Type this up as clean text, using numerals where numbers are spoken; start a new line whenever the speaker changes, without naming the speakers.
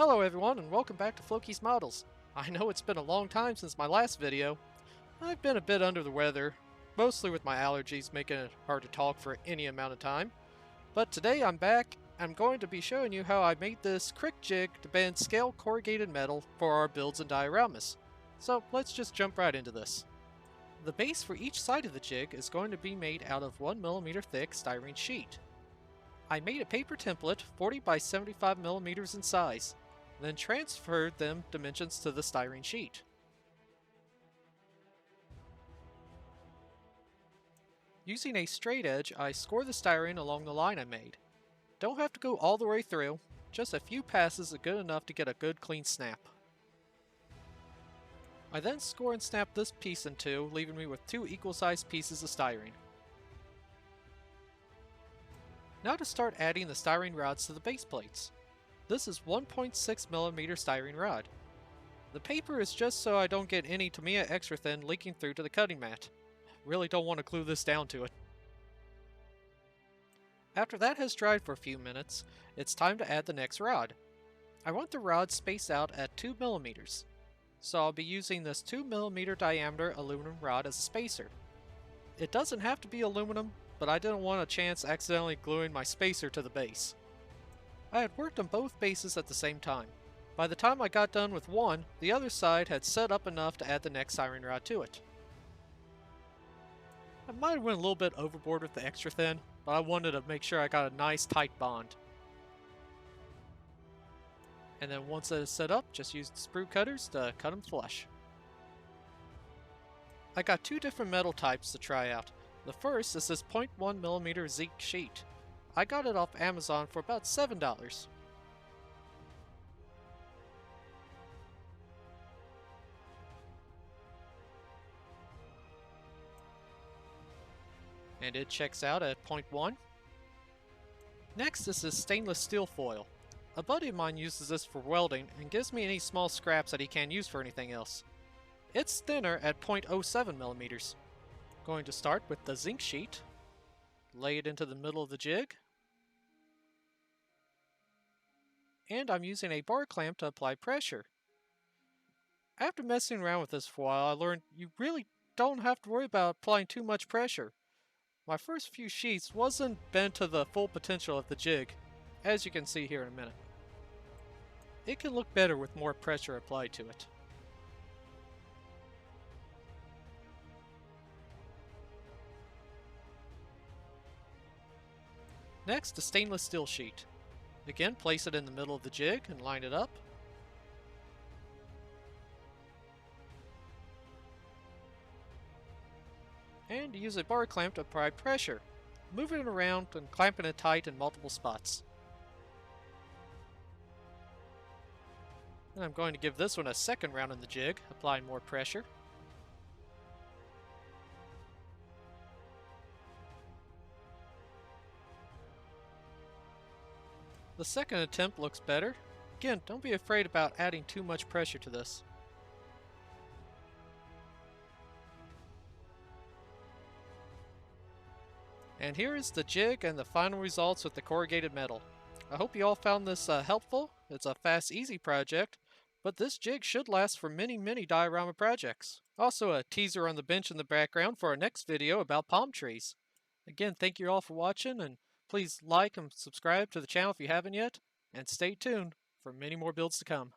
Hello everyone and welcome back to Floki's Models. I know it's been a long time since my last video. I've been a bit under the weather, mostly with my allergies making it hard to talk for any amount of time. But today I'm back. I'm going to be showing you how I made this crick jig to bend scale corrugated metal for our builds and dioramas. So let's just jump right into this. The base for each side of the jig is going to be made out of 1mm thick styrene sheet. I made a paper template 40 by 75mm in size, then transferred them dimensions to the styrene sheet. Using a straight edge, I score the styrene along the line I made. Don't have to go all the way through, just a few passes are good enough to get a good clean snap. I then score and snap this piece in two, leaving me with two equal-sized pieces of styrene. Now to start adding the styrene rods to the base plates. This is 1.6mm styrene rod. The paper is just so I don't get any Tamiya extra thin leaking through to the cutting mat. Really don't want to glue this down to it. After that has dried for a few minutes, it's time to add the next rod. I want the rod spaced out at 2mm, so I'll be using this 2mm diameter aluminum rod as a spacer. It doesn't have to be aluminum, but I didn't want a chance accidentally gluing my spacer to the base. I had worked on both bases at the same time. By the time I got done with one, the other side had set up enough to add the next styrene rod to it. I might have went a little bit overboard with the extra thin, but I wanted to make sure I got a nice tight bond. And then once that is set up, just use the sprue cutters to cut them flush. I got two different metal types to try out. The first is this 0.1mm zinc sheet. I got it off Amazon for about $7. And it checks out at 0.1. Next is this stainless steel foil. A buddy of mine uses this for welding and gives me any small scraps that he can't use for anything else. It's thinner at 0.07mm. Going to start with the zinc sheet, lay it into the middle of the jig, and I'm using a bar clamp to apply pressure. After messing around with this for a while, I learned you really don't have to worry about applying too much pressure. My first few sheets wasn't bent to the full potential of the jig, as you can see here in a minute. It can look better with more pressure applied to it. Next, a stainless steel sheet. Again, place it in the middle of the jig and line it up. And use a bar clamp to apply pressure, moving it around and clamping it tight in multiple spots. And I'm going to give this one a second round in the jig, applying more pressure. The second attempt looks better. Again, don't be afraid about adding too much pressure to this. And here is the jig and the final results with the corrugated metal. I hope you all found this helpful. It's a fast, easy project, but this jig should last for many diorama projects. Also a teaser on the bench in the background for our next video about palm trees. Again, thank you all for watching, and please like and subscribe to the channel if you haven't yet, and stay tuned for many more builds to come.